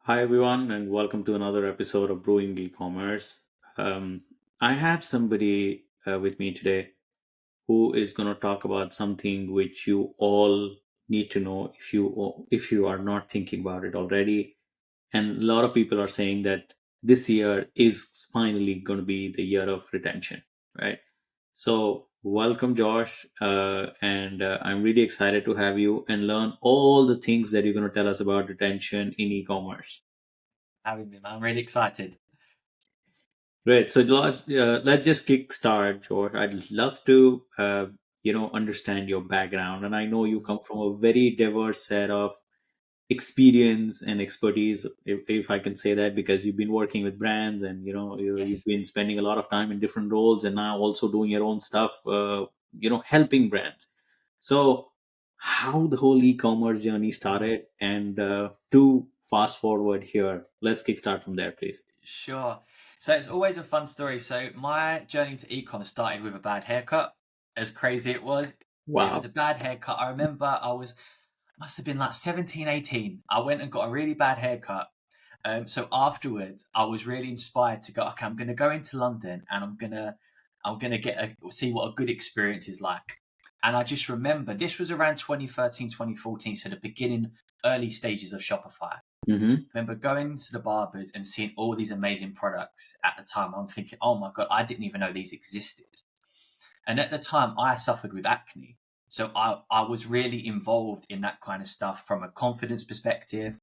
Hi, everyone, and welcome to another episode of Brewing e-commerce. Um, I have somebody with me today who is going to talk about something which you all need to know if you are not thinking about it already. And a lot of people are saying that this year is finally going to be the year of retention, right? So, welcome, Josh, and I'm really excited to have you and learn all the things that you're going to tell us about retention in e-commerce. Having me, man. I'm really excited. Great. So let's just kick start, George. I'd love to understand your background, and I know you come from a very diverse set of experience and expertise, if I can say that, because you've been working with brands, and you've Yes. been spending a lot of time in different roles, and now also doing your own stuff. Helping brands. So, how the whole e-commerce journey started, and to fast forward here, let's kick start from there, please. Sure. So it's always a fun story. So my journey to ecom started with a bad haircut. As crazy it was Wow. a bad haircut. I remember must have been like 17, 18. I went and got a really bad haircut. So afterwards, I was really inspired to go, okay, I'm going to go into London and I'm going to see what a good experience is like. And I just remember this was around 2013, 2014. So the beginning, early stages of Shopify. Mm-hmm. Remember going to the barbers and seeing all these amazing products at the time. I'm thinking, oh my God, I didn't even know these existed. And at the time, I suffered with acne. So I was really involved in that kind of stuff from a confidence perspective.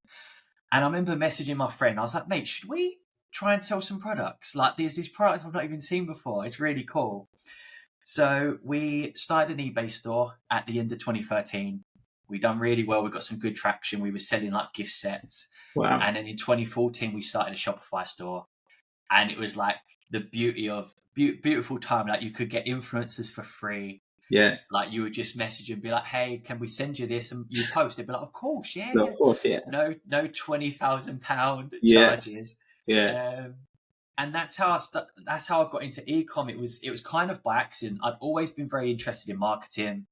And I remember messaging my friend. I was like, mate, should we try and sell some products? Like, there's this product I've not even seen before. It's really cool. So we started an eBay store at the end of 2013. We done really well. We got some good traction. We were selling like gift sets. Wow. And then in 2014, we started a Shopify store. And it was like the beauty of beautiful time. Like you could get influencers for free. Yeah. Like you would just message and be like, "Hey, can we send you this?" And you post. They'd be like, "Of course, yeah, Of yeah." course. Yeah. No £20,000 Yeah. charges. Yeah. Um, and that's how I got into ecom. It was kind of by accident. I'd always been very interested in marketing.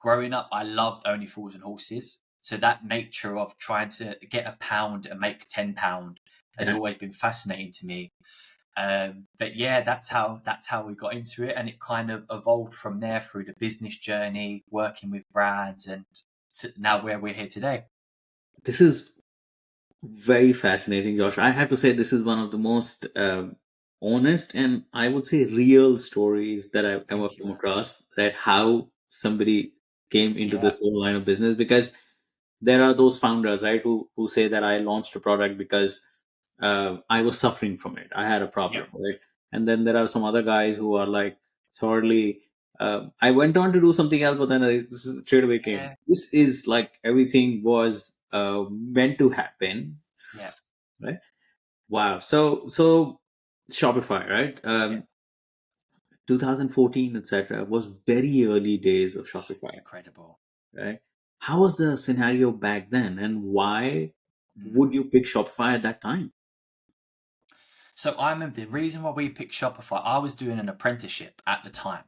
Growing up, I loved Only Fools and Horses. So that nature of trying to get a pound and make £10 has Yeah. always been fascinating to me. But yeah, that's how we got into it, and it kind of evolved from there through the business journey, working with brands, and to now where we're here today. This is very fascinating, Josh. I have to say, this is one of the most honest and I would say real stories that I've ever Thank you, come man. across. That how somebody came into Yeah, this whole line of business, because there are those founders, right, who say that I launched a product because I was suffering from it. I had a yep, problem, right? And then there are some other guys who are like, sorry, I went on to do something else, but then this is straight away came. yeah, This is like everything was meant to happen, yeah, right? Wow. So Shopify, right? yeah. 2014, etc., was very early days of It's Shopify, incredible. right? How was the scenario back then, and why Mm. would you pick Shopify at that time? So I remember the reason why we picked Shopify. I was doing an apprenticeship at the time,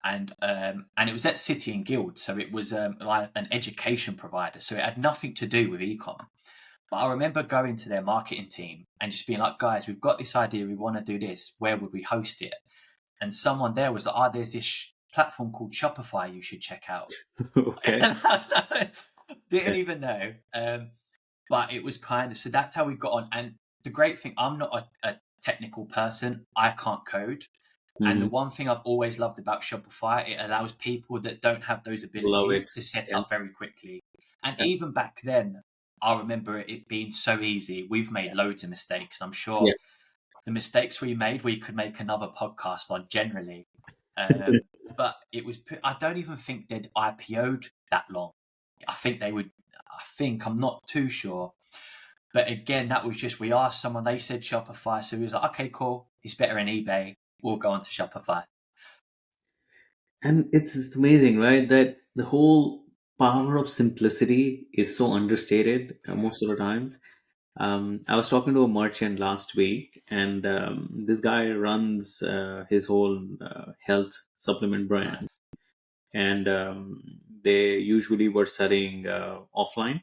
and it was at City and Guild, so it was like an education provider. So it had nothing to do with ecom. But I remember going to their marketing team and just being like, guys, we've got this idea. We want to do this. Where would we host it? And someone there was like, oh, there's this platform called Shopify you should check out. Okay. Didn't even know. But it was kind of, so that's how we got on. And the great thing, I'm not a technical person. I can't code. And the Mhm. one thing I've always loved about Shopify, it allows people that don't have those Love it. abilities to set Yeah. up very quickly. And Yeah. even back then, I remember it being so easy. We've made loads of mistakes. I'm Yeah. sure the mistakes we made, we could make another podcast on generally. Um, but it was, I don't even think they'd IPO'd that long. I think they would, I'm not too sure. But again, that was just, we asked someone, they said Shopify. So we was like, okay, cool. It's better in eBay. We'll go on to Shopify. And it's amazing, right? That the whole power of simplicity is so understated Yeah. most of the times. I was talking to a merchant last week, and this guy runs his whole health supplement brand, Nice. and they usually were selling offline.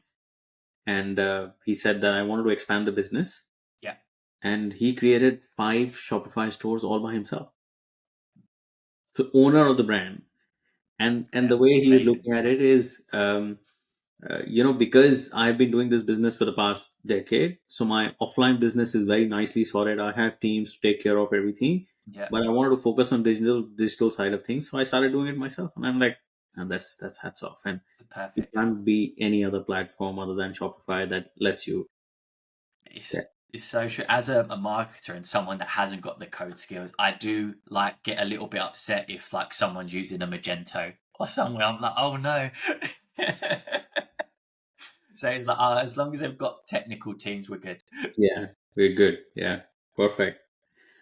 and he said that I wanted to expand the business, Yeah. and he created 5 Shopify stores all by himself. So owner of the brand, and Yeah. the way he's Amazing. looking at it is, because I've been doing this business for the past decade, so my offline business is very nicely sorted. I have teams to take care of everything, Yeah. but I wanted to focus on digital side of things, so I started doing it myself. And I'm like, and that's hats off. And it Perfect. can't be any other platform other than Shopify that lets you. It's Yeah, it's so true. As a marketer and someone that hasn't got the code skills, I do like get a little bit upset if like someone's using a Magento or somewhere. I'm like, oh no. So it's like, oh, as long as they've got technical teams, we're good. yeah, very good. Yeah, perfect.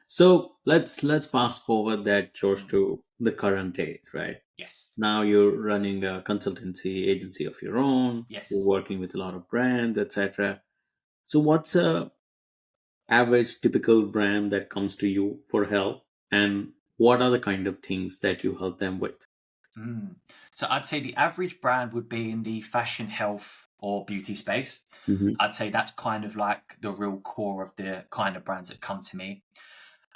So let's fast forward that, George, Mm, to the current age, right? yes. Now you're running a consultancy agency of your own. You're Yes. working with a lot of brands, etc. So what's a average typical brand that comes to you for help, and what are the kind of things that you help them with? Mm. So I'd say the average brand would be in the fashion, health, or beauty space. Hmm. I'd say that's kind of like the real core of the kind of brands that come to me.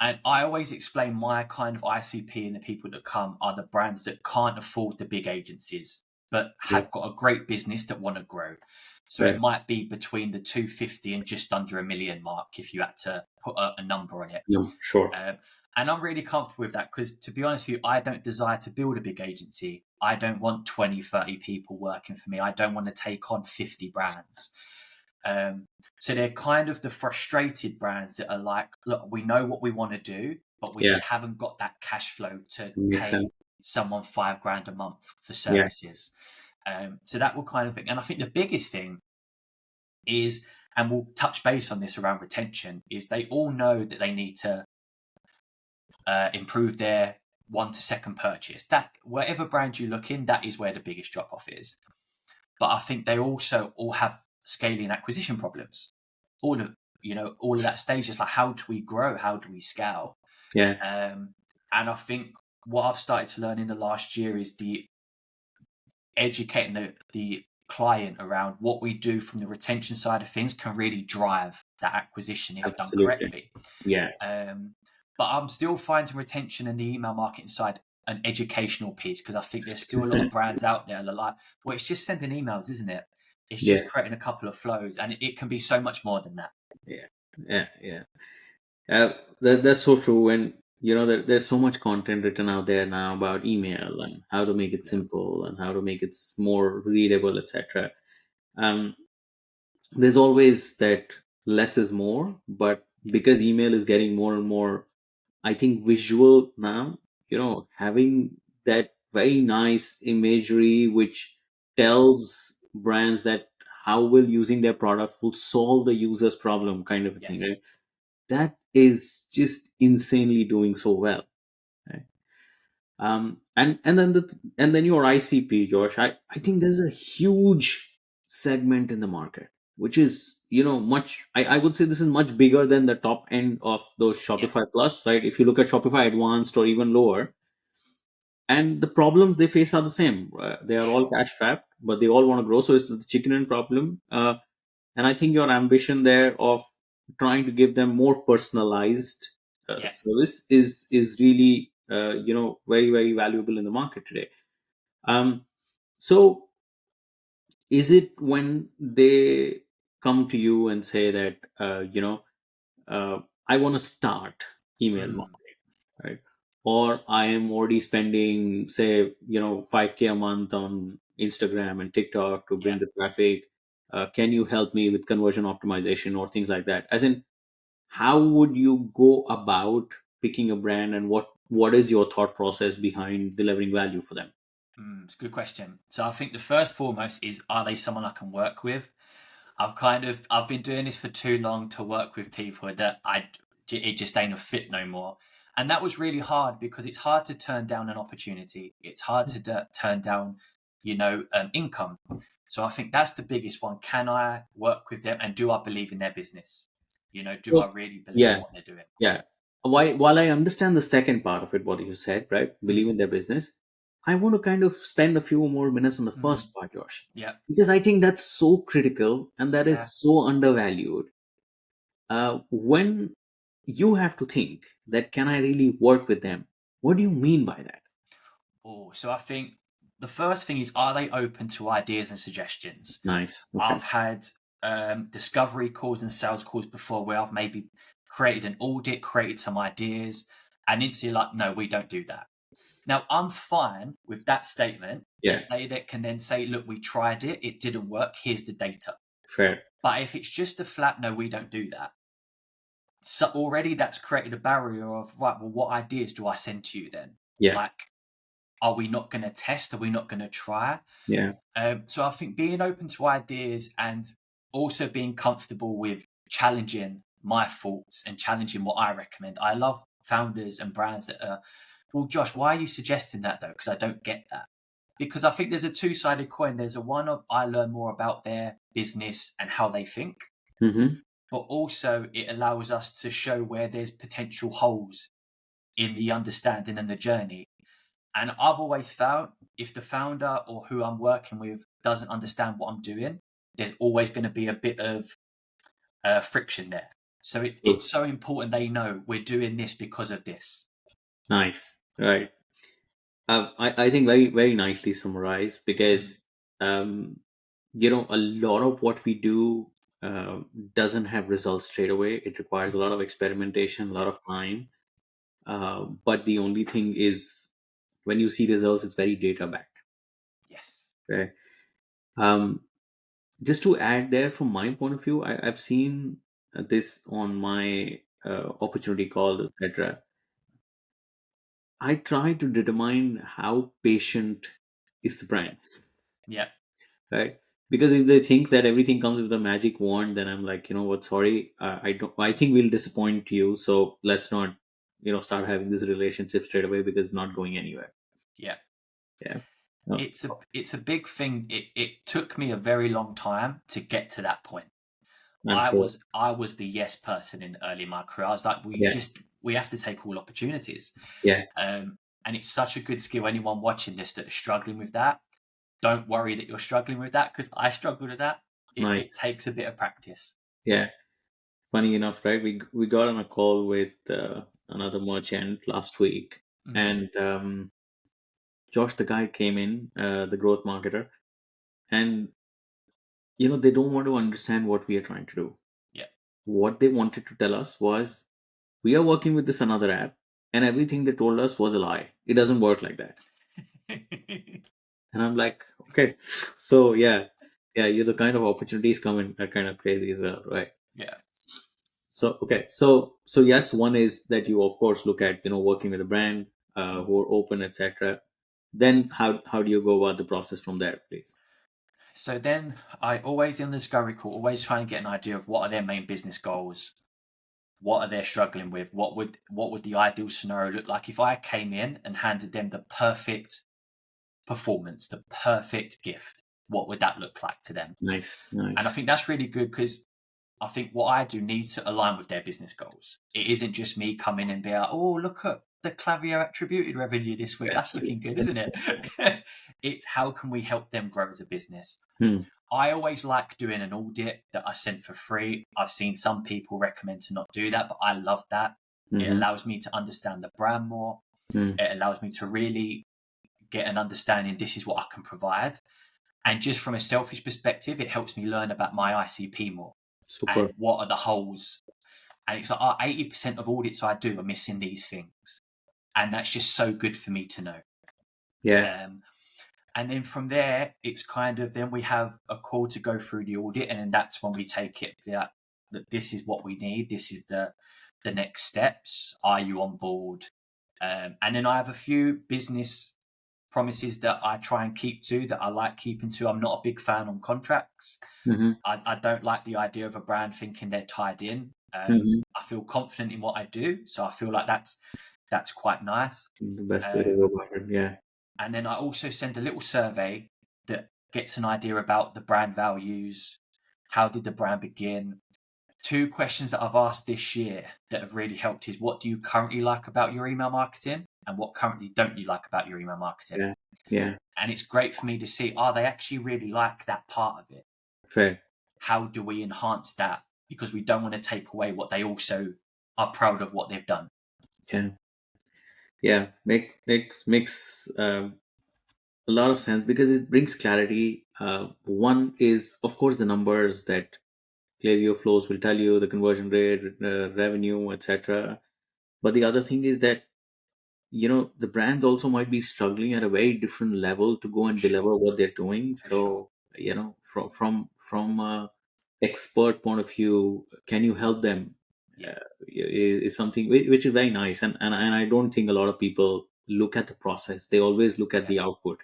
And I always explain my kind of ICP and the people that come are the brands that can't afford the big agencies, but Yeah, have got a great business that want to grow. So it right. might be between the 250 and just under a million mark if you had to put a number on it. Yeah, sure. Um, and I'm really comfortable with that because, to be honest with you, I don't desire to build a big agency. I don't want 20, 30 people working for me. I don't want to take on 50 brands. Um, so they're kind of the frustrated brands that are like, look, we know what we want to do, but we Yeah, just haven't got that cash flow to makes sense. pay someone 5 grand a month for Yeah, services. So that will kind of thing. And I think the biggest thing is, and we'll touch base on this around retention, is they all know that they need to improve their 1 to 2nd purchase. That whatever brand you look in, that is where the biggest drop off is. But I think they also all have scaling acquisition problems. All of all of that stage is like, how do we grow? How do we scale? yeah, And I think what I've started to learn in the last year is the educating the client around what we do from the retention side of things can really drive that acquisition if done absolutely. correctly. Yeah, Um, but I'm still finding retention and the email marketing side an educational piece because I think there's still a lot of brands out there that are like, well, it's just sending emails, isn't it? It's yeah, just creating a couple of flows, and it can be so much more than that. yeah, yeah, yeah. That's so true. And there's so much content written out there now about email and how to make it Yeah. simple and how to make it more readable, etc. Um, there's always that less is more, but Yeah. because email is getting more and more, I think, visual now, having that very nice imagery which tells brands that how will using their product will solve the user's problem, kind of a thing, Yes. right? That is just insanely doing so well, right? And then your ICP, Josh, I think Mm. there's a huge segment in the market which is, much, I would say this is much bigger than the top end of those Yeah. Shopify Plus, right? If you look at Shopify Advanced or even lower, and the problems they face are the same. They are all Sure. cash strapped, but they all want to grow. So it's the chicken and problem. And I think your ambition there of trying to give them more personalized Yeah. service is really, very, very valuable in the market today. So is it when they come to you and say that, I want to start email Mm. marketing, right? Or I am already spending, say, 5K a month on Instagram and TikTok to Yeah. bring the traffic. Can you help me with conversion optimization or things like that? As in, how would you go about picking a brand, and what is your thought process behind delivering value for them? It's a good question. So I think the first foremost is, are they someone I can work with? I've been doing this for too long to work with people that it just ain't a fit no more. And that was really hard because it's hard to turn down an opportunity. It's hard to turn down, income. So I think that's the biggest one. Can I work with them, and do I believe in their business? Do I So, really believe in yeah, what they're doing? yeah. While I understand the second part of it, what you said, right? Believe Mm, in their business. I want to kind of spend a few more minutes on the Mm. first part, Josh, Yeah. because I think that's so critical and that Yeah. is so undervalued. When you have to think that can I really work with them? What do you mean by that? Oh, so I think the first thing is, are they open to ideas and suggestions? Nice. Okay. I've had discovery calls and sales calls before where I've maybe created an audit, created some ideas, and instantly like, no, we don't do that. Now, I'm fine with that statement Yeah. if they that can then say, look, we tried it, it didn't work, here's the data. Fair. But if it's just a flat, no, we don't do that, so already that's created a barrier of, right, well, what ideas do I send to you then? Yeah. Like, are we not going to test? Are we not going to try? Yeah. So I think being open to ideas and also being comfortable with challenging my thoughts and challenging what I recommend. I love founders and brands that are, well, Josh, why are you suggesting that though? Because I don't get that. Because I think there's a two-sided coin. There's a one of I learn more about their business and how they think, Mm-hmm. but also it allows us to show where there's potential holes in the understanding and the journey. And I've always found if the founder or who I'm working with doesn't understand what I'm doing, there's always going to be a bit of friction there. So True. it's so important they know we're doing this because of this. Nice. Right. I think very, very nicely summarized Mm, because, um, a lot of what we do uh, doesn't have results straight away. It requires a lot of experimentation, a lot yeah. of time. But the only thing is, when you see results, it's very data backed. Yes. Right? Um, just to add there, from my point of view, I've seen this on my opportunity calls, etc. I try to determine how patient is the Yeah. brand, Yeah. right? Because if they think that everything comes with a magic wand, then I'm like, you know what? Sorry, I don't. I think we'll disappoint you. So let's not, start having this relationship straight away because it's not going anywhere. Yeah. Yeah, no, It's a big thing. It took me a very long time to get to that point. I'm I sure. was I was the yes person in early in my career. I was like, Yeah, we have to take all opportunities. yeah, And it's such a good skill. Anyone watching this that is struggling with that, don't worry that you're struggling with that because I struggled with that. It nice. takes a bit of practice. Yeah, funny enough, right? We got on a call with another merchant last week, Mm, and Josh, the guy, came in, the growth marketer, and they don't want to understand what we are trying to do. yeah. What they wanted to tell us was, we are working with this another app, and everything they told us was a lie. It doesn't work like that. And I'm like, okay, so yeah, yeah, you're the kind of opportunities coming are kind of crazy as well, right? Yeah. So okay, so yes, one is that you of course look at working with a brand Mm. who are open, etc. Then how do you go about the process from there, please? So then I always in the discovery call, always try and get an idea of what are their main business goals, what are they struggling with, what would the ideal scenario look like if I came in and handed them the perfect performance, the perfect gift, what would that look like to them? Nice, And I nice. think that's really good because I think what I do needs to align with their business goals. It isn't just me coming and be like, oh, look at the Klaviyo attributed revenue this week. That's Yes. looking good, isn't it? It's how can we help them grow as a business? Hmm. I always like doing an audit that I send for free. I've seen some people recommend to not do that, but I love that. It Mm-hmm. allows me to understand the brand more. Hmm. It allows me to really get an understanding this is what I can provide. And just from a selfish perspective, it helps me learn about my ICP more Super. and what are the holes. And it's like 80% of audits I do are missing these things. And that's just so good for me to know. Yeah. Um, and then from there, it's kind of then we have a call to go through the audit. And then that's when we take it that this is what we need. This is the next steps. Are you on board? And then I have a few business promises that I try and keep to that I like keeping to. I'm not a big fan on contracts. Mm-hmm. I don't like the idea of a brand thinking they're tied in. Mm-hmm. I feel confident in what I do, so I feel like that's quite nice. The best way to go Um, about it. Yeah. and then I also send a little survey that gets an idea about the brand values. How did the brand begin? Two questions that I've asked this year that have really helped is what do you currently like about your email marketing, and what currently don't you like about your email marketing? Yeah. Yeah. And it's great for me to see, oh, they actually really like that part of it. Fair. How do we enhance that? Because we don't want to take away what they also are proud of what they've done. Yeah. Yeah. Makes a lot of sense because it brings clarity. One is, of course, the numbers that Klaviyo flows will tell you, the conversion rate, revenue, etc. But the other thing is that, the brands also might be struggling at a very different level to go For and deliver sure. what they're doing. For sure. So, from a expert point of view, can you help them? Yeah. uh, is something which is very nice, and I don't think a lot of people look at the process. They always look at Yeah. the output.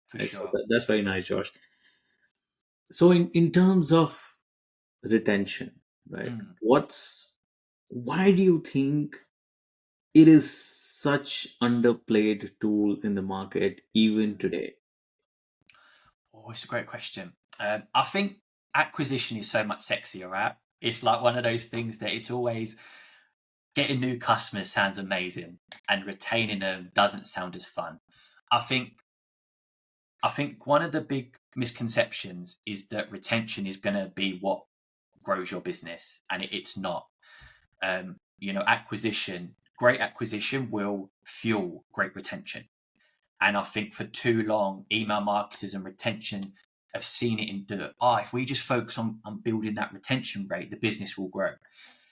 For Right? So sure. that's very nice, Josh. So in terms of retention, right, Mm. why do you think it is such underplayed tool in the market even Mm. today? Oh, it's a great question. I think acquisition is so much sexier, right? It's like one of those things that it's always getting new customers sounds amazing, and retaining them doesn't sound as fun. I think I think one of the big misconceptions is that retention is going to be what grows your business, and it's not. Great acquisition will fuel great retention. And I think for too long, email marketers and retention have seen it in the, if we just focus on building that retention rate, the business will grow.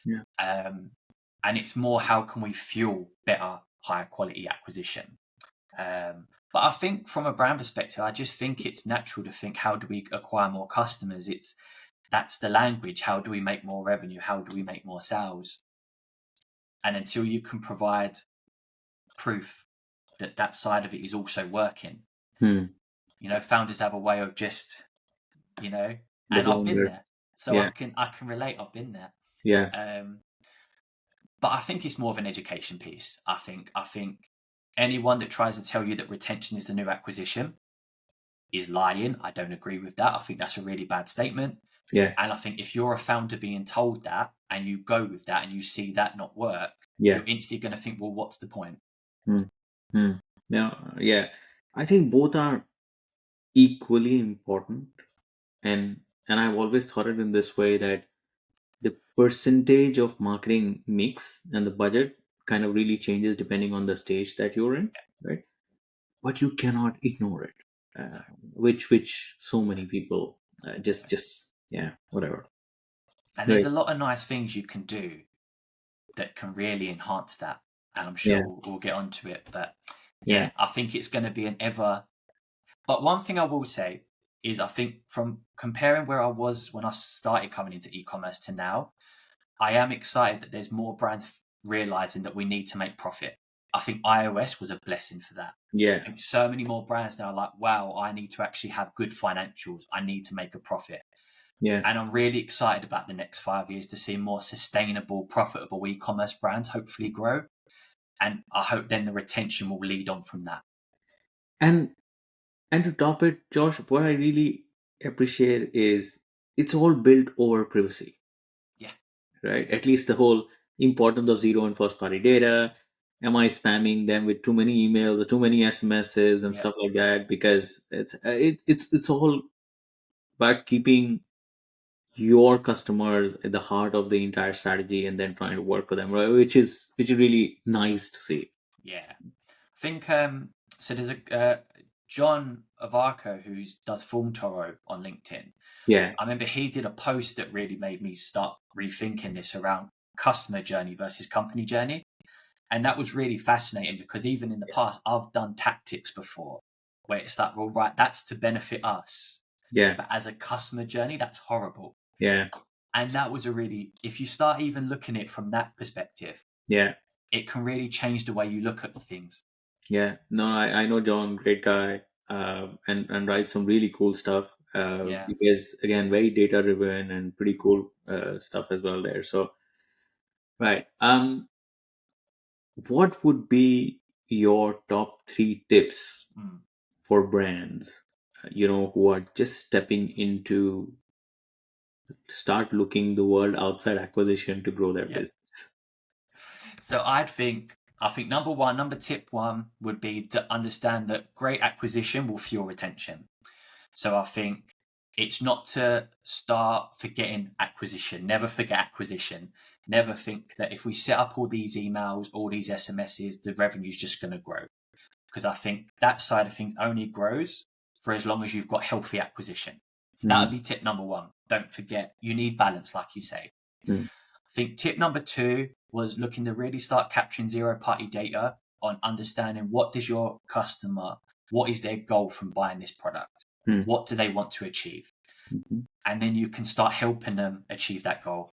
Yeah. Um, and it's more how can we fuel better, higher quality acquisition. But I think from a brand perspective, I just think it's natural to think, how do we acquire more customers? That's the language. How do we make more revenue? How do we make more sales? And until you can provide proof that that side of it is also working, Hmm. founders have a way of just, you know, The and I've been there, blinders. so Yeah. I can relate. I've been there. Yeah. Um, but I think it's more of an education piece. I think anyone that tries to tell you that retention is the new acquisition is lying. I don't agree with that. I think that's a really bad statement. Yeah. And I think if you're a founder being told that and you go with that and you see that not work, Yeah. you're instantly going to think, well, what's the point? Hmm. Hmm. Yeah. I think both are equally important, and I've always thought it in this way that the percentage of marketing mix and the budget kind of really changes depending on the stage that you're in, right? But you cannot ignore it, No, which so many people no. just yeah, whatever. And there's Right. a lot of nice things you can do that can really enhance that. And I'm sure Yeah. we'll get onto it. But Yeah. yeah, I think it's going to be an ever. But one thing I will say is I think from comparing where I was when I started coming into e-commerce to now, I am excited that there's more brands realizing that we need to make profit. I think iOS was a blessing for that. I Yeah. think so many more brands now are like, wow, I need to actually have good financials. I need to make a profit. Yeah. And I'm really excited about the next 5 years to see more sustainable, profitable e-commerce brands hopefully grow. And I hope then the retention will lead on from that. and and to top it, Josh, what I really appreciate is it's all built over privacy, Yeah, right? At least the whole importance of zero and first party data. Am I spamming them with too many emails or too many SMSs and yeah, stuff like that? Because it's all about keeping your customers at the heart of the entire strategy and then trying to work for them, right? Which is really nice to see. yeah. I think so. There's a John Avarco who does Form Toro on LinkedIn. Yeah. I remember he did a post that really made me start rethinking this around customer journey versus company journey. And that was really fascinating because even in the past, I've done tactics before where it's like, well, right, that's to benefit us. Yeah. But as a customer journey, that's horrible. Yeah. And that was if you start even looking at it from that perspective, Yeah. it can really change the way you look at things. Yeah. No, I know John, great guy, and writes some really cool stuff. Yeah. Because again, very data driven and pretty cool stuff as well there. So right. What would be your top three tips Mm. for brands, who are just stepping into start looking the world outside acquisition to grow their Yeah. business? So I'd think I think number tip one would be to understand that great acquisition will fuel retention. So I think it's not to start forgetting acquisition. Never forget acquisition. Never think that if we set up all these emails, all these SMSs, the revenue is just going to grow. Because I think that side of things only grows for as long as you've got healthy acquisition. So that would Mm-hmm. be tip number one. Don't forget, you need balance, like you say. Mm-hmm. I think tip number two was looking to really start capturing zero party data on understanding what does your customer, what is their goal from buying this product? What do they want to achieve? Mm-hmm. And then you can start helping them achieve that goal.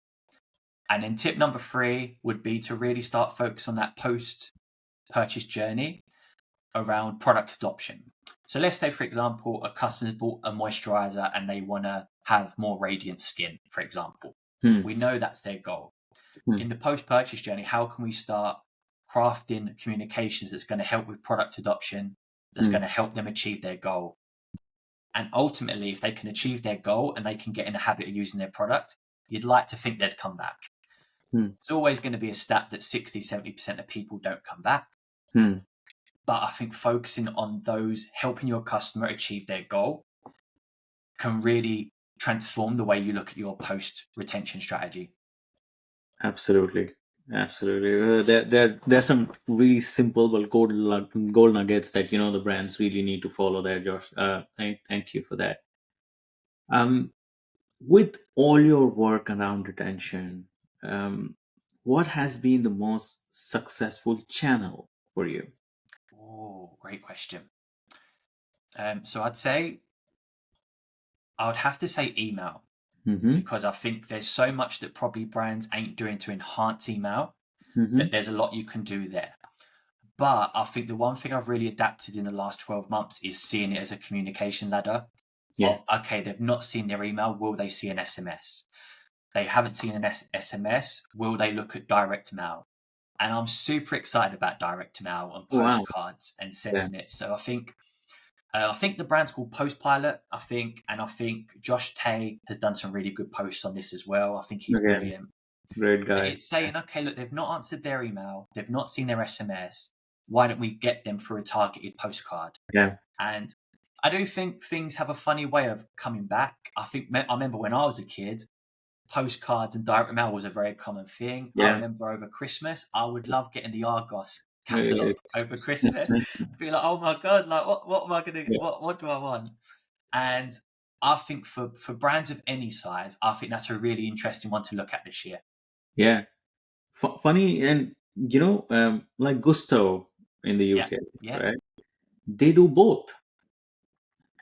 And then tip number three would be to really start focus on that post purchase journey around product adoption. So let's say, for example, a customer bought a moisturizer and they want to have more radiant skin, for example. We know that's their goal. In the post purchase journey, how can we start crafting communications that's going to help with product adoption, that's Mm-hmm. going to help them achieve their goal? And ultimately, if they can achieve their goal and they can get in a habit of using their product, you'd like to think they'd come back. It's always going to be a stat that 60-70% of people don't come back. Mm-hmm. But I think focusing on those, helping your customer achieve their goal, can really transform the way you look at your post retention strategy. Absolutely, absolutely. There's some really simple but gold nuggets that the brands really need to follow there, Josh. Thank you for that. Um, with all your work around retention, what has been the most successful channel for you? Oh, great question. So I would have to say email, Mm-hmm. because I think there's so much that probably brands ain't doing to enhance email, Mm-hmm. that there's a lot you can do there. But I think the one thing I've really adapted in the last 12 months is seeing it as a communication ladder Yeah. of, okay, they've not seen their email. Will they see an SMS? They haven't seen an SMS. Will they look at direct mail? And I'm super excited about direct mail and Wow. postcards and Yeah. sending it. So I think the brand's called Postpilot. I think Josh Tay has done some really good posts on this as well. I think he's Again, brilliant. great But guy. it's saying, okay, look, they've not answered their email, they've not seen their SMS. Why don't we get them through a targeted postcard? Yeah. And I do think things have a funny way of coming back. I remember when I was a kid, postcards and direct mail was a very common thing. I Yeah. remember over Christmas, I would love getting the Argos Yeah. catalogue over Christmas. Be like, oh my god, like what am I gonna Yeah. what do I want? And I think for brands of any size, I think that's a really interesting one to look at this year. Yeah. Funny, and like Gusto in the Yeah, UK, yeah, right? They do both.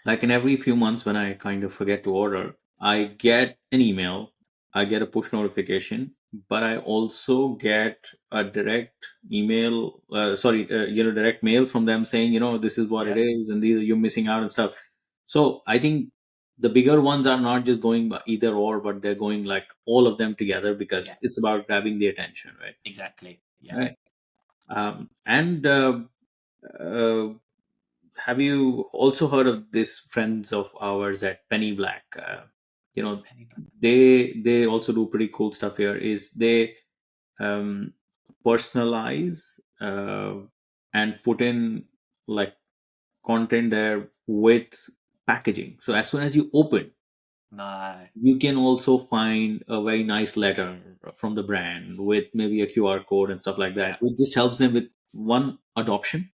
Like in every few months, when I kind of forget to order, I get an email, I get a push notification, but I also get a direct email, direct mail from them saying, this is what it yeah, is, and these you're missing out and stuff. So I think the bigger ones are not just going by either or, but they're going like all of them together yeah, because it's about grabbing the attention, right? exactly. Yeah, Right. And uh, have you also heard of this friends of ours at Penny Black? You know, penny black. they also do pretty cool stuff here. Is they um, personalize and put in like content there with packaging. So as soon as you open, No, you can also find a very nice letter from the brand with maybe a QR code and stuff like that, yeah, which just helps them with one adoption,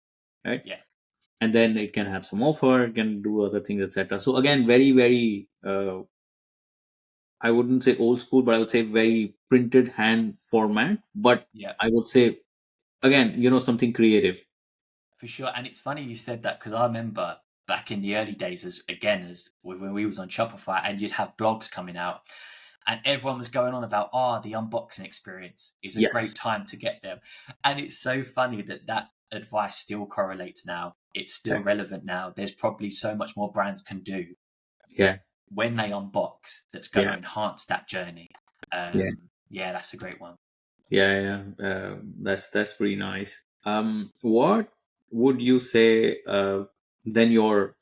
right? yeah, And then it can have some offer, it can do other things, etc. So again, very very I wouldn't say old school, but I would say very printed hand format, but yeah. I would say again, something creative. For sure. And it's funny you said that, because I remember back in the early days, as when we was on Shopify, and you'd have blogs coming out, and everyone was going on about, the unboxing experience is a Yes. great time to get them. And it's so funny that that advice still correlates now. It's still Exactly. relevant now. There's probably so much more brands can do Yeah. when they unbox that's going to Yeah. enhance that journey. Yeah. Yeah, that's a great one. Yeah. Yeah. That's pretty nice. What would you say then your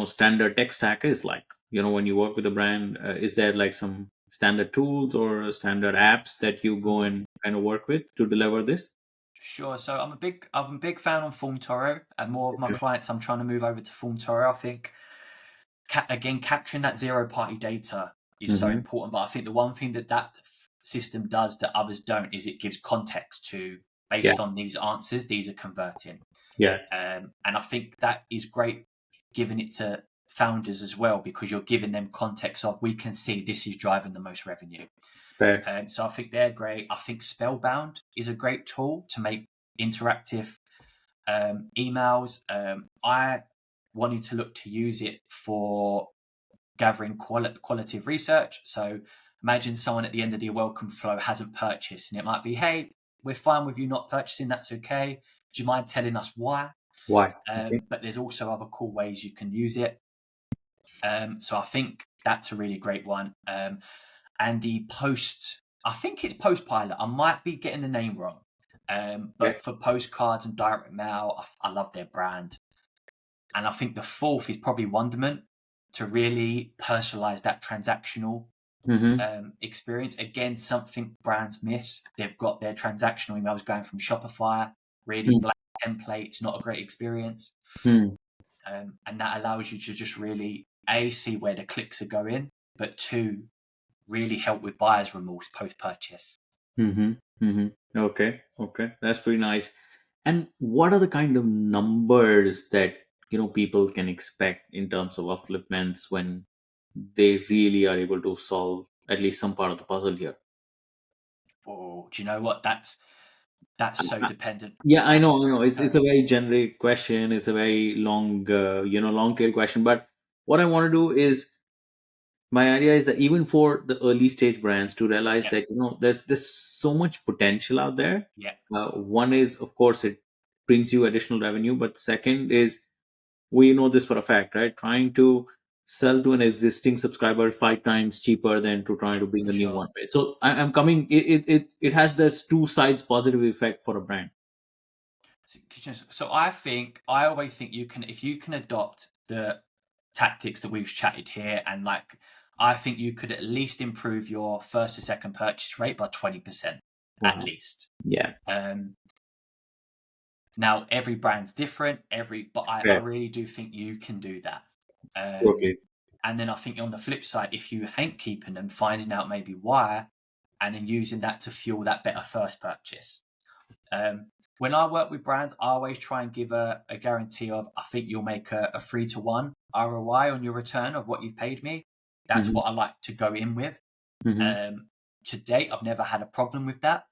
standard tech stack is like? When you work with a brand, is there like some standard tools or standard apps that you go and kind of work with to deliver this? Sure. So I'm a big fan on Form Toro, and more of my Okay. clients I'm trying to move over to Form Toro. I think again capturing that zero party data is so Mm-hmm. important. But I think the one thing that system does that others don't is it gives context to Yeah. based on these answers, these are converting. Yeah. And I think that is great giving it to founders as well because you're giving them context of we can see this is driving the most revenue. Fair. So I think they're great. I think Spellbound is a great tool to make interactive emails. I wanted to look to use it for gathering qualitative research. So imagine someone at the end of the welcome flow hasn't purchased, and it might be, hey, we're fine with you not purchasing. That's okay. Do you mind telling us why? Why? Okay. But there's also other cool ways you can use it. So I think that's a really great one. And the post, I think it's Post Pilot. I might be getting the name wrong. Okay. But for postcards and direct mail, I love their brand. And I think the fourth is probably Wonderment to really personalize that transactional Mm-hmm. experience. Again, something brands miss. They've got their transactional emails going from Shopify, really black templates, not a great experience. Mm-hmm. And that allows you to just really a see where the clicks are going, but two really help with buyer's remorse post purchase. Mm-hmm. Mm-hmm. Okay. Okay. That's pretty nice. And what are the kind of numbers that people can expect in terms of upliftments when they really are able to solve at least some part of the puzzle here? Oh, do you know what? That's so dependent. Yeah, I know, That's I know. It's so a very generic question. It's a very long, long tail question. But what I want to do is, my idea is that even for the early stage brands to realize yeah, that there's so much potential out there. yeah. One is, of course, it brings you additional revenue, but second is, we know this for a fact, right? Trying to sell to an existing subscriber 5 times cheaper than to trying to bring For a new sure. one, right? So I'm coming. It has this two sides positive effect for a brand. So I always think you can if you can adopt the tactics that we've chatted here and like I think you could at least improve your first to second purchase rate by 20% at Wow. least. Yeah. Um, Now every brand's different, but I Fair. really do think you can do that. Um, Totally. and then I think on the flip side, if you ain't keeping them, finding out maybe why, and then using that to fuel that better first purchase. When I work with brands, I always try and give a guarantee of I think you'll make a 3 to 1 ROI on your return of what you've paid me. That's Hmm. what I like to go in with. Hmm. To date, I've never had a problem with that.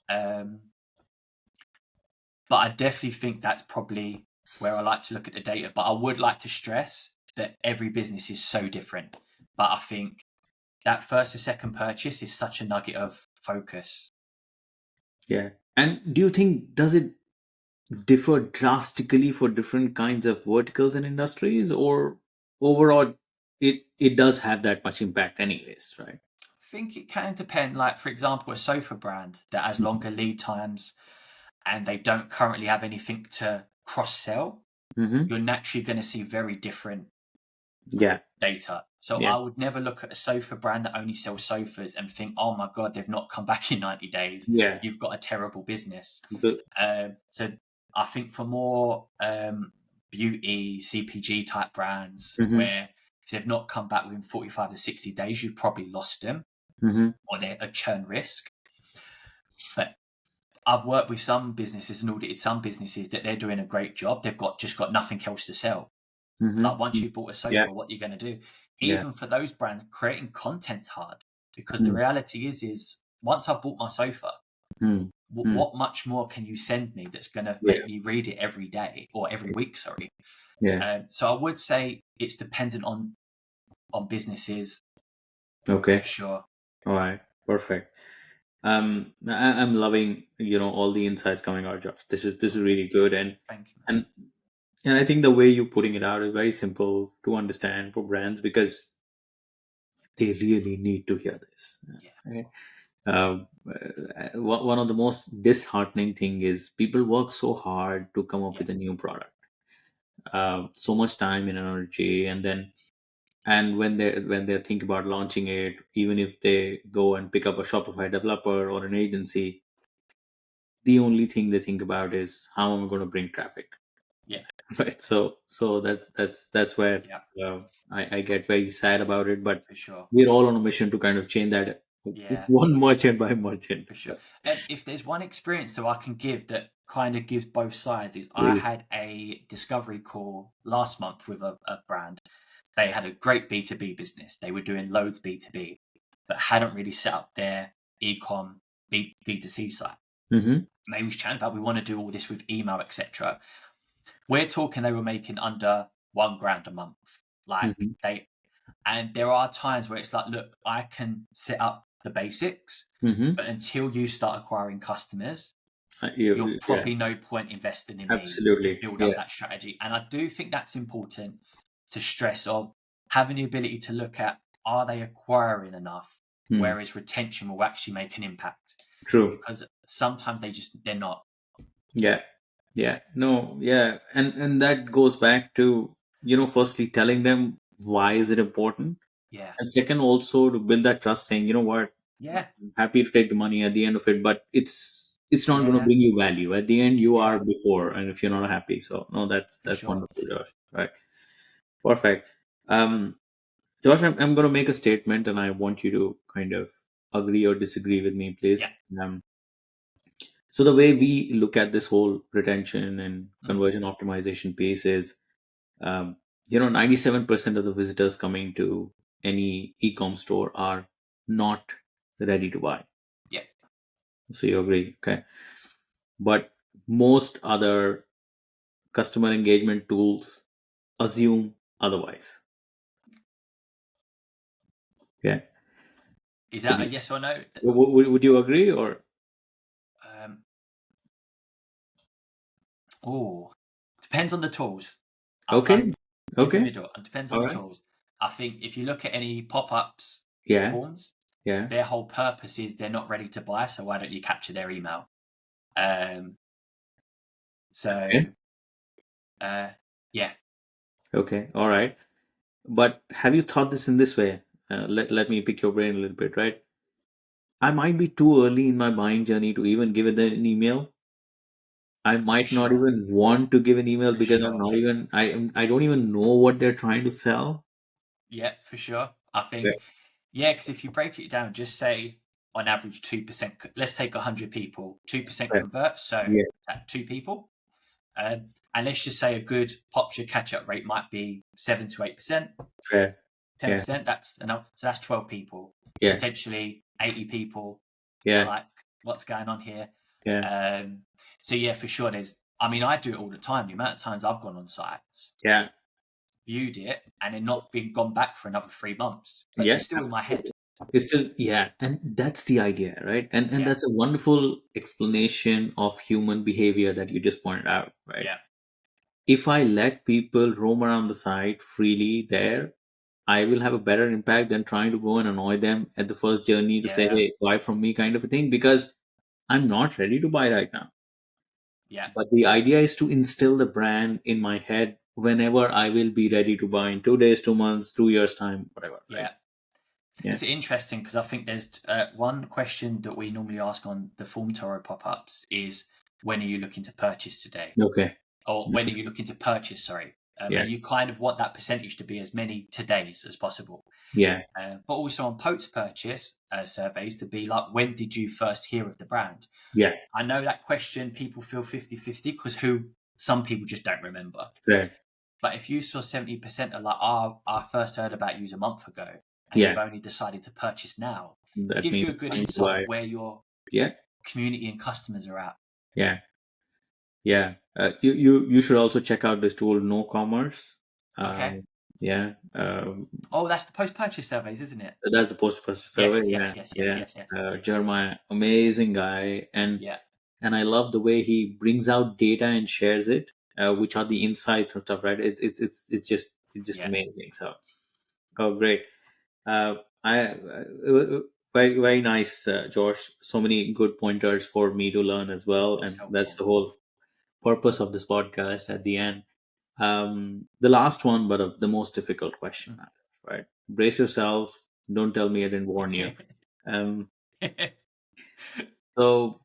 Um, but I definitely think that's probably where I like to look at the data. But I would like to stress that every business is so different. But I think that first or second purchase is such a nugget of focus. Yeah. And do you think, does it differ drastically for different kinds of verticals and industries, or overall it does have that much impact anyways, right? I think it can depend. Like, for example, a sofa brand that has longer lead times and they don't currently have anything to cross sell, Mm-hmm. you're naturally going to see very different Yeah. data. So Yeah. I would never look at a sofa brand that only sells sofas and think, oh my God, they've not come back in 90 days. Yeah. You've got a terrible business. Good. So I think for more beauty, CPG type brands, Mm-hmm. where if they've not come back within 45 to 60 days, you've probably lost them Mm-hmm. or they're a churn risk. But I've worked with some businesses and audited some businesses that they're doing a great job. They've got nothing else to sell. Like once Mm-hmm. you've bought a Yeah. sofa, what are you going to do? Yeah. Even for those brands, creating content's hard because the Mm-hmm. reality is once I've bought my sofa, Mm-hmm. what much more can you send me that's going to Yeah. make me read it every day or every week? Sorry. Yeah. So I would say it's dependent on businesses Okay. for sure. All right. Perfect. I'm loving all the insights coming out, Josh. This is really good. and Thank you, man. and and I think the way you're putting it out is very simple to understand for brands, because they really need to hear this. Yeah, Right? One of the most disheartening thing is people work so hard to come up yeah, with a new product, so much time and energy, and when they think about launching it, even if they go and pick up a Shopify developer or an agency, the only thing they think about is how am I going to bring traffic. Yeah, Right. So that's where yeah, I get very sad about it, but for sure. we're all on a mission to kind of change that Yeah, one merchant by merchant. for sure. If there's one experience that I can give that kind of gives both sides, is I Please. had a discovery call last month with a brand. They had a great B2B business. They were doing loads B2B, but hadn't really set up their ecom B2C site. Mm-hmm. And they was chatting about we want to do all this with email, etc. We're talking they were making under 1 grand a month. Like Mm-hmm. they and there are times where it's like, look, I can set up the basics, Mm-hmm. but until you start acquiring customers, you're Yeah, probably no point investing in me to absolutely. build up Yeah. that strategy. And I do think that's important to stress of having the ability to look at are they acquiring enough, Hmm. whereas retention will actually make an impact. True. Because sometimes they're not. Yeah. Yeah. No. Yeah. And that goes back to, firstly telling them why is it important, Yeah. and second also to build that trust, saying, what, Yeah. I'm happy to take the money at the end of it, but it's not going to Yeah. bring you value at the end. You are Yeah. before, and if you're not happy, so no, For that's sure. wonderful, Josh. Right. Perfect. Josh, I'm going to make a statement, and I want you to kind of agree or disagree with me, Yeah. please. So the way we look at this whole retention and Mm. conversion optimization piece is, um, 97% of the visitors coming to any e-com store are not ready to buy. Yeah. So you agree, okay? But most other customer engagement tools assume otherwise. Okay, Is would that a you, yes or no? would you agree or Um, oh, depends on the tools. I'm okay? in the Okay, middle. It depends on all the right. tools. I think if you look at any pop-ups Yeah, forms, yeah. their whole purpose is they're not ready to buy, so why don't you capture their email? Um, Okay, so uh, yeah, okay, all right. But have you thought this in this way? Let me pick your brain a little bit, right? I might be too early in my buying journey to even give it an email. I for might not sure, even want to give an email for because I'm sure. not even I don't even know what they're trying to sell. Yeah, for sure. I Yeah. think yeah, because if you break it down, just say on average 2%. Let's take 100 people, 2% Fair. convert, so Yeah, at 2 people. And let's just say a good popular catch-up rate might be 7 to 8%, fair. Yeah, 10%. That's enough. So that's 12 people, yeah, potentially 80 people. Are yeah, like, what's going on here? yeah, Um, so yeah, for sure. I mean, I do it all the time. The amount of times I've gone on sites, yeah, viewed it, and then not been gone back for another 3 months, but they're yeah. still in my head. It's still, yeah, and that's the idea, right? And Yeah, that's a wonderful explanation of human behavior that you just pointed out, right? yeah, If I let people roam around the site freely there, I will have a better impact than trying to go and annoy them at the first journey to say, yeah, hey, buy from me kind of a thing, because I'm not ready to buy right now. yeah, But the idea is to instill the brand in my head whenever I will be ready to buy in 2 days, 2 months, 2 years time, whatever, right? yeah. Yeah. It's interesting because I think there's one question that we normally ask on the Form Toro pop-ups is when are you looking to purchase today? Okay. Or when are you looking to purchase, sorry. Yeah. And you kind of want that percentage to be as many todays as possible. Yeah. But also on post purchase surveys to be like, when did you first hear of the brand? Yeah. I know that question people feel 50-50 because some people just don't remember. Fair. But if you saw 70% are like, oh, I first heard about you a month ago and Yeah. you've only decided to purchase now, it That gives means you a good time to insight of buy. where your Yeah. community and customers are at. Yeah. Yeah. You should also check out this tool, No Commerce. Okay. Yeah. Oh, that's the post purchase surveys, isn't it? That's the post purchase survey. Yes, Yeah. yes, yes, yes, Yeah. yes, yes. Jeremiah, amazing guy, Yeah, and I love the way he brings out data and shares it, which are the insights and stuff. Right? It's just yeah. amazing. So, oh, great. Uh, very very nice, Josh. So many good pointers for me to learn as well, It's and that's helpful. the whole purpose of this podcast. At the end, the last one, but the most difficult question, right? Brace yourself. Don't tell me I didn't warn you. Um, so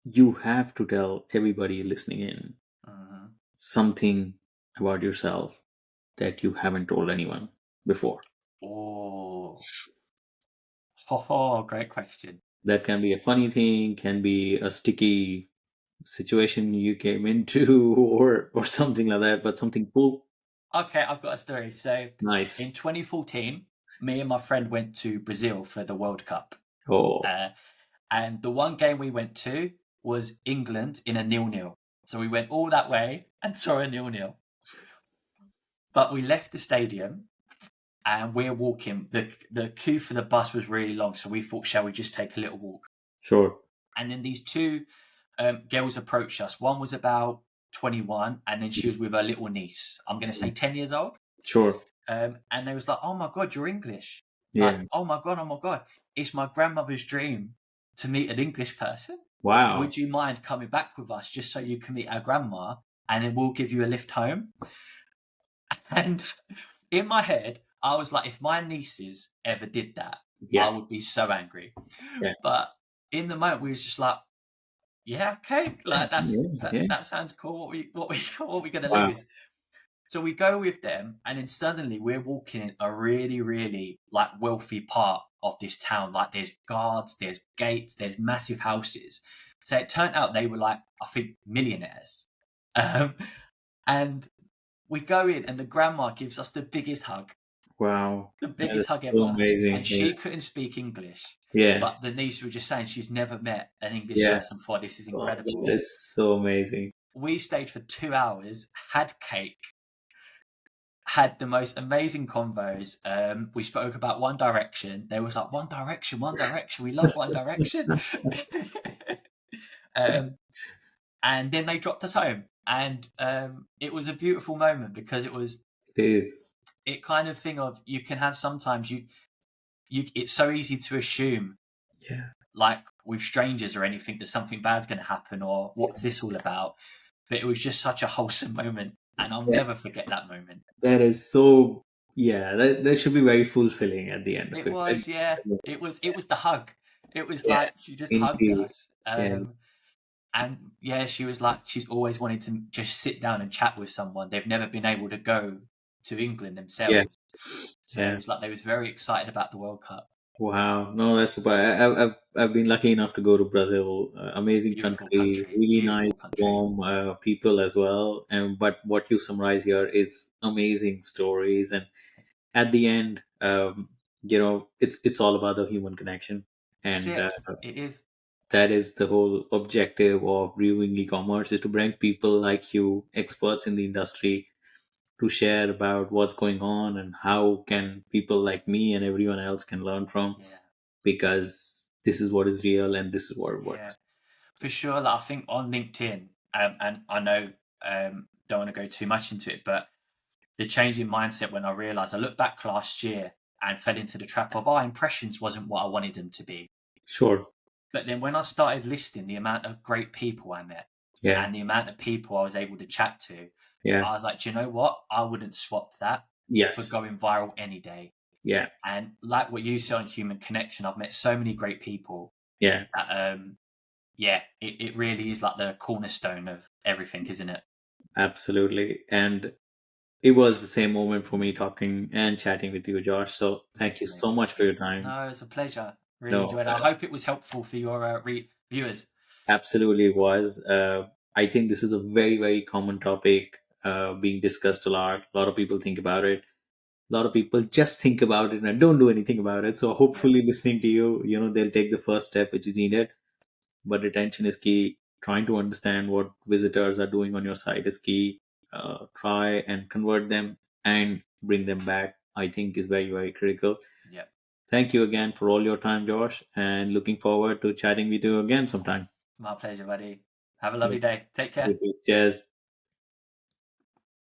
you have to tell everybody listening in Mhm. something about yourself that you haven't told anyone before. Oh, oh, great question. That can be a funny thing, can be a sticky situation you came into, or something like that, but something cool. Okay, I've got a story. So in Nice. 2014, me and my friend went to Brazil for the World Cup. Oh, Uh, and the one game we went to was England in a nil-nil. So we went all that way and saw a nil-nil. But we left the stadium and we're walking. The queue for the bus was really long, so we thought, shall we just take a little walk? sure. And then these two girls approached us. One was about 21, and then she was with her little niece. I'm going to say 10 years old. Sure. And they was like, "Oh my god, you're English!" Like, Yeah. oh my god, it's my grandmother's dream to meet an English person. Wow. Would you mind coming back with us just so you can meet our grandma, and then we'll give you a lift home? And in my head, I was like, if my nieces ever did that, I Yeah. would be so angry. Yeah. But in the moment, we was just like, yeah, okay, like Yeah. Yeah. that sounds cool. What we gonna Wow. lose? So we go with them, and then suddenly we're walking in a really, really like wealthy part of this town. Like there's guards, there's gates, there's massive houses. So it turned out they were like, I think, millionaires. Um, and we go in, and the grandma gives us Wow. the That is biggest hug so ever. And amazing. Yeah. she couldn't speak English, Yeah. but the niece was just saying she's never met an English Yeah. person before. This is Oh, that incredible. is so amazing. We stayed for 2 hours, had cake, had the most amazing convos. We spoke about One Direction. They was like, One Direction, One Direction. We love One Direction. um, and then they dropped us home. And it was a beautiful moment because It is. it kind of thing of you can have sometimes it's so easy to assume Yeah. like with strangers or anything that something bad's going to happen or what's this all about. But it was just such a wholesome moment. And I'll Yeah. never forget that moment. That is so. Yeah. That should be very fulfilling at the end of It it. was, yeah. It was the hug. It was Yeah. like she just hugged Indeed. us. Yeah. And yeah, she was like she's always wanted to just sit down and chat with someone. They've never been able to go to England Yeah. themselves. So it Yeah. was like they was very excited about the World Cup. Wow, no, that's super. I've been lucky enough to go to Brazil. It's a Amazing beautiful country, country. really nice, Beautiful country. warm people as well. And but what you summarize here is amazing stories. And at the end, it's all about the human connection, That's and it. It is. that is the whole objective of brewing e-commerce is to bring people like you, experts in the industry, to share about what's going on and how can people like me and everyone else can learn from, Yeah. because this is what is real and this is what Yeah. works. For sure. Like, I think on LinkedIn, and I know don't want to go too much into it, but the change in mindset when I realized I looked back last year and fell into the trap of impressions wasn't what I wanted them to be. Sure. But then when I started listing the amount of great people I met Yeah. and the amount of people I was able to chat to, Yeah. I was like, do you know what? I wouldn't swap that for Yes. going viral any day. Yeah. And like what you said on Human Connection, I've met so many great people Yeah. that, yeah, it really is like the cornerstone of everything, isn't it? Absolutely. And it was the same moment for me talking and chatting with you, Josh. So thank you Amazing, so mate. much for your time. No, it's a pleasure. Really No, enjoyed it. I hope it was helpful for your viewers. absolutely it was. I think this is a very, very common topic being discussed a lot. A lot of people think about it. A lot of people just think about it and don't do anything about it. So Yeah, hopefully, listening to you, they'll take the first step which is needed. But retention is key. Trying to understand what visitors are doing on your site is key. Try and convert them and bring them back, I think, is very, very critical. yeah. Thank you again for all your time, Josh, and looking forward to chatting with you again sometime. My pleasure, buddy. Have a lovely day. Take care. Cheers.